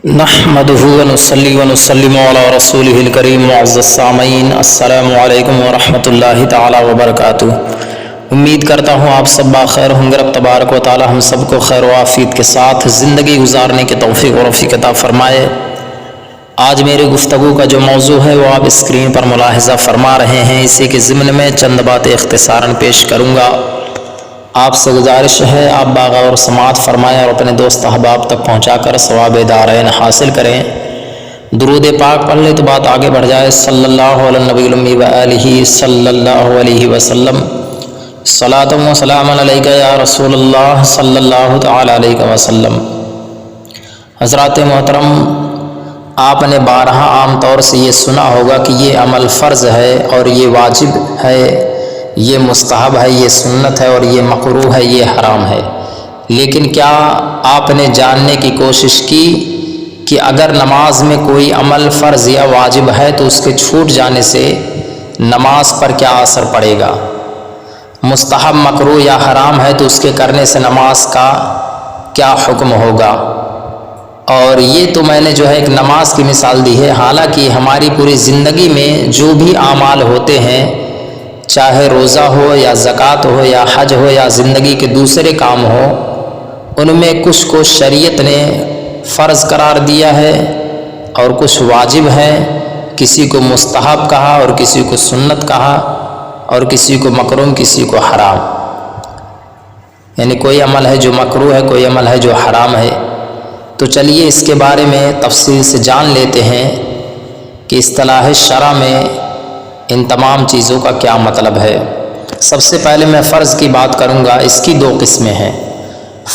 نحمده ونصلي ونسلم على رسوله الكريم معزز السامعین السلام علیکم ورحمۃ اللہ تعالی وبرکاتہ۔ امید کرتا ہوں آپ سب باخیر ہوں گے۔ رب تبارک و تعالی ہم سب کو خیر و عافیت کے ساتھ زندگی گزارنے کی توفیق و رفیق عطا فرمائے۔ آج میری گفتگو کا جو موضوع ہے وہ آپ اسکرین پر ملاحظہ فرما رہے ہیں، اسی کے ضمن میں چند باتیں اختصاراً پیش کروں گا۔ آپ سے گزارش ہے آپ باغور اور سماعت فرمائیں اور اپنے دوست احباب تک پہنچا کر ثواب دارین حاصل کریں۔ درود پاک پڑھ لے تو بات آگے بڑھ جائے۔ صلی اللہ علی النبی الامی و آلہ صلی اللہ علیہ وسلم، صلاۃ و سلام علیک یا رسول اللہ صلی اللہ تعالی علیہ وسلم۔ حضرات محترم، آپ نے بارہا عام طور سے یہ سنا ہوگا کہ یہ عمل فرض ہے اور یہ واجب ہے، یہ مستحب ہے، یہ سنت ہے اور یہ مکروہ ہے، یہ حرام ہے۔ لیکن کیا آپ نے جاننے کی کوشش کی کہ اگر نماز میں کوئی عمل فرض یا واجب ہے تو اس کے چھوٹ جانے سے نماز پر کیا اثر پڑے گا؟ مستحب، مکروہ یا حرام ہے تو اس کے کرنے سے نماز کا کیا حکم ہوگا؟ اور یہ تو میں نے جو ہے ایک نماز کی مثال دی ہے، حالانکہ ہماری پوری زندگی میں جو بھی اعمال ہوتے ہیں، چاہے روزہ ہو یا زکوٰۃ ہو یا حج ہو یا زندگی کے دوسرے کام ہو، ان میں کچھ کو شریعت نے فرض قرار دیا ہے اور کچھ واجب ہے، کسی کو مستحب کہا اور کسی کو سنت کہا اور کسی کو مکروہ، کسی کو حرام۔ یعنی کوئی عمل ہے جو مکروہ ہے، کوئی عمل ہے جو حرام ہے۔ تو چلیے اس کے بارے میں تفصیل سے جان لیتے ہیں کہ اصطلاح شرع میں ان تمام چیزوں کا کیا مطلب ہے۔ سب سے پہلے میں فرض کی بات کروں گا۔ اس کی دو قسمیں ہیں،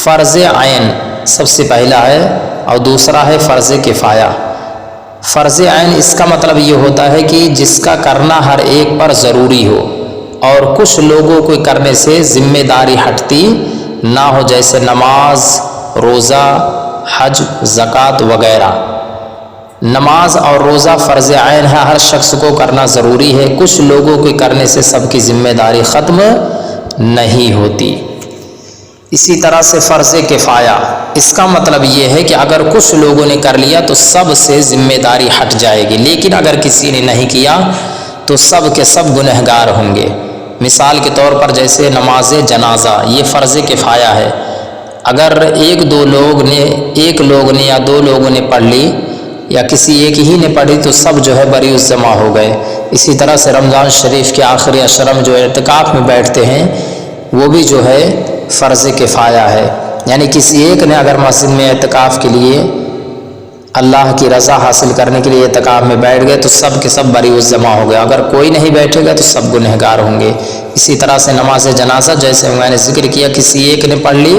فرض عین سب سے پہلا ہے اور دوسرا ہے فرض کفایہ۔ فرض عین اس کا مطلب یہ ہوتا ہے کہ جس کا کرنا ہر ایک پر ضروری ہو اور کچھ لوگوں کو کرنے سے ذمہ داری ہٹتی نہ ہو، جیسے نماز، روزہ، حج، زکوٰۃ وغیرہ۔ نماز اور روزہ فرض عین ہے، ہر شخص کو کرنا ضروری ہے، کچھ لوگوں کے کرنے سے سب کی ذمہ داری ختم نہیں ہوتی۔ اسی طرح سے فرض کفایہ، اس کا مطلب یہ ہے کہ اگر کچھ لوگوں نے کر لیا تو سب سے ذمہ داری ہٹ جائے گی، لیکن اگر کسی نے نہیں کیا تو سب کے سب گنہگار ہوں گے۔ مثال کے طور پر جیسے نماز جنازہ، یہ فرض کفایہ ہے، اگر ایک لوگ نے یا دو لوگوں نے پڑھ لی یا کسی ایک ہی نے پڑھی تو سب جو ہے بری جمع ہو گئے۔ اسی طرح سے رمضان شریف کے آخری عشرہ میں جو اعتکاف میں بیٹھتے ہیں وہ بھی جو ہے فرض کفایہ ہے، یعنی کسی ایک نے اگر مسجد میں اعتکاف کے لیے اللہ کی رضا حاصل کرنے کے لیے اعتکاف میں بیٹھ گئے تو سب کے سب بری جمع ہو گئے، اگر کوئی نہیں بیٹھے گا تو سب گنہگار ہوں گے۔ اسی طرح سے نماز جنازہ جیسے میں نے ذکر کیا، کسی ایک نے پڑھ لی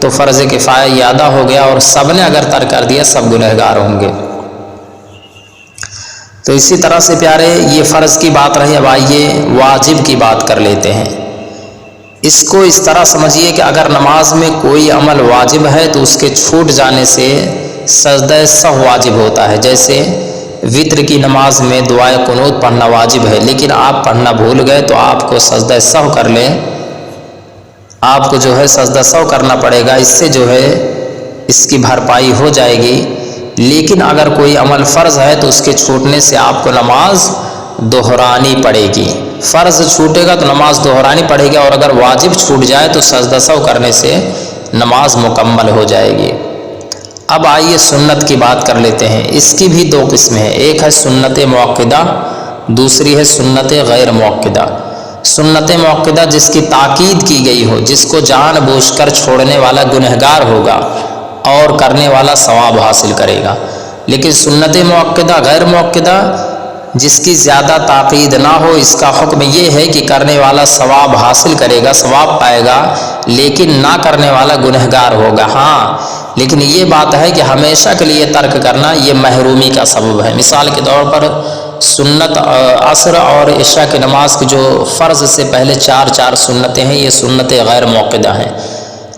تو فرض کفایہ یہ ادا ہو گیا اور سب نے اگر ترک کر دیا سب گنہگار ہوں گے۔ تو اسی طرح سے پیارے یہ فرض کی بات رہی، اب آئیے واجب کی بات کر لیتے ہیں۔ اس کو اس طرح سمجھیے کہ اگر نماز میں کوئی عمل واجب ہے تو اس کے چھوٹ جانے سے سجدہ سہو واجب ہوتا ہے، جیسے وتر کی نماز میں دعائے قنوت پڑھنا واجب ہے، لیکن آپ پڑھنا بھول گئے تو آپ کو سجدہ سہو کر لیں، آپ کو جو ہے سجدہ سہو کرنا پڑے گا، اس سے جو ہے اس کی بھرپائی ہو جائے گی۔ لیکن اگر کوئی عمل فرض ہے تو اس کے چھوٹنے سے آپ کو نماز دہرانی پڑے گی۔ فرض چھوٹے گا تو نماز دہرانی پڑے گی، اور اگر واجب چھوٹ جائے تو سجدہ سہو کرنے سے نماز مکمل ہو جائے گی۔ اب آئیے سنت کی بات کر لیتے ہیں۔ اس کی بھی دو قسمیں ہیں، ایک ہے سنت موقدہ، دوسری ہے سنت غیر موقدہ۔ سنت موقدہ جس کی تاکید کی گئی ہو، جس کو جان بوجھ کر چھوڑنے والا گنہگار ہوگا اور کرنے والا ثواب حاصل کرے گا۔ لیکن سنت موقدہ غیر موقدہ جس کی زیادہ تاکید نہ ہو، اس کا حکم یہ ہے کہ کرنے والا ثواب حاصل کرے گا، ثواب پائے گا، لیکن نہ کرنے والا گنہگار ہوگا۔ ہاں، لیکن یہ بات ہے کہ ہمیشہ کے لیے ترک کرنا یہ محرومی کا سبب ہے۔ مثال کے طور پر سنت عصر اور عشاء کی نماز کی جو فرض سے پہلے چار سنتیں ہیں، یہ سنت غیر موقدہ ہیں،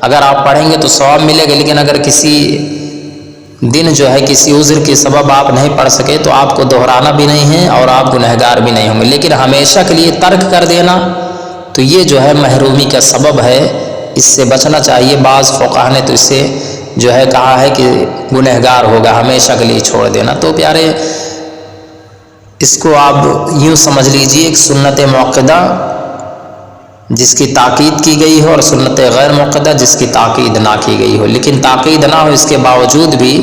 اگر آپ پڑھیں گے تو ثواب ملے گا، لیکن اگر کسی دن جو ہے کسی عذر کے سبب آپ نہیں پڑھ سکے تو آپ کو دہرانا بھی نہیں ہے اور آپ گنہگار بھی نہیں ہوں گے، لیکن ہمیشہ کے لیے ترک کر دینا تو یہ جو ہے محرومی کا سبب ہے، اس سے بچنا چاہیے۔ بعض فقہا نے تو اسے جو ہے کہا ہے کہ گنہگار ہوگا، ہمیشہ کے لیے چھوڑ دینا۔ تو پیارے اس کو آپ یوں سمجھ لیجئے ایک سنت موقدہ جس کی تاکید کی گئی ہو، اور سنت غیر موقدہ جس کی تاکید نہ کی گئی ہو، لیکن تاکید نہ ہو اس کے باوجود بھی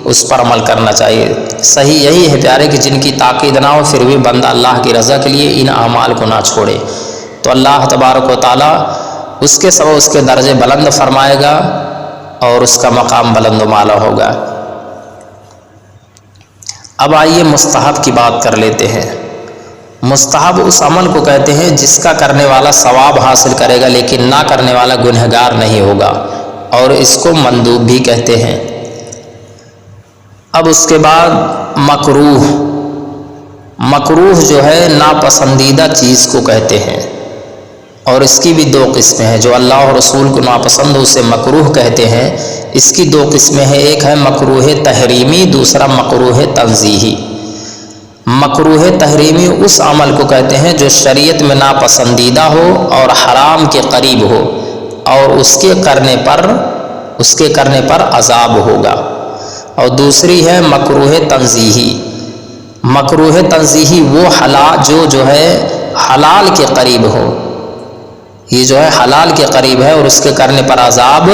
اس پر عمل کرنا چاہیے۔ صحیح یہی ہے پیارے کہ جن کی تاکید نہ ہو پھر بھی بندہ اللہ کی رضا کے لیے ان اعمال کو نہ چھوڑے، تو اللہ تبارک و تعالیٰ اس کے سبب اس کے درجے بلند فرمائے گا اور اس کا مقام بلند و بالا ہوگا۔ اب آئیے مستحب کی بات کر لیتے ہیں۔ مستحب اس عمل کو کہتے ہیں جس کا کرنے والا ثواب حاصل کرے گا لیکن نہ کرنے والا گنہگار نہیں ہوگا، اور اس کو مندوب بھی کہتے ہیں۔ اب اس کے بعد مکروہ، مکروہ جو ہے ناپسندیدہ چیز کو کہتے ہیں، اور اس کی بھی دو قسمیں ہیں۔ جو اللہ اور رسول کو ناپسند ہو اسے مکروہ کہتے ہیں۔ اس کی دو قسمیں ہیں، ایک ہے مکروہ تحریمی، دوسرا مکروہ تنزیہی۔ مکروہ تحریمی اس عمل کو کہتے ہیں جو شریعت میں ناپسندیدہ ہو اور حرام کے قریب ہو، اور اس کے کرنے پر عذاب ہوگا۔ اور دوسری ہے مکروہ تنزیہی۔ مکروہ تنزیہی وہ جو ہے حلال کے قریب ہو، یہ جو ہے حلال کے قریب ہے اور اس کے کرنے پر عذاب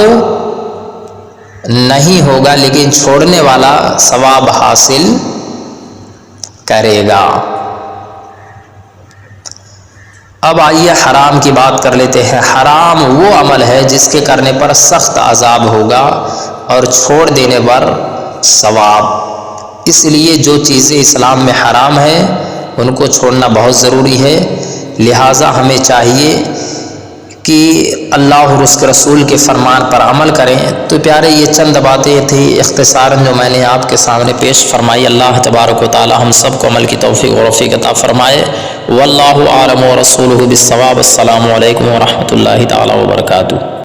نہیں ہوگا لیکن چھوڑنے والا ثواب حاصل کرے گا۔ اب آئیے حرام کی بات کر لیتے ہیں۔ حرام وہ عمل ہے جس کے کرنے پر سخت عذاب ہوگا اور چھوڑ دینے پر ثواب۔ اس لیے جو چیزیں اسلام میں حرام ہیں ان کو چھوڑنا بہت ضروری ہے، لہٰذا ہمیں چاہیے کہ اللہ اور اس کے رسول کے فرمان پر عمل کریں۔ تو پیارے یہ چند باتیں تھیں اختصاراً جو میں نے آپ کے سامنے پیش فرمائی۔ اللہ تبارک و تعالی ہم سب کو عمل کی توفیق و رفیق عطا فرمائے۔ واللہ اعلم ورسولہ بالصواب۔ السلام علیکم ورحمۃ اللہ تعالی وبرکاتہ۔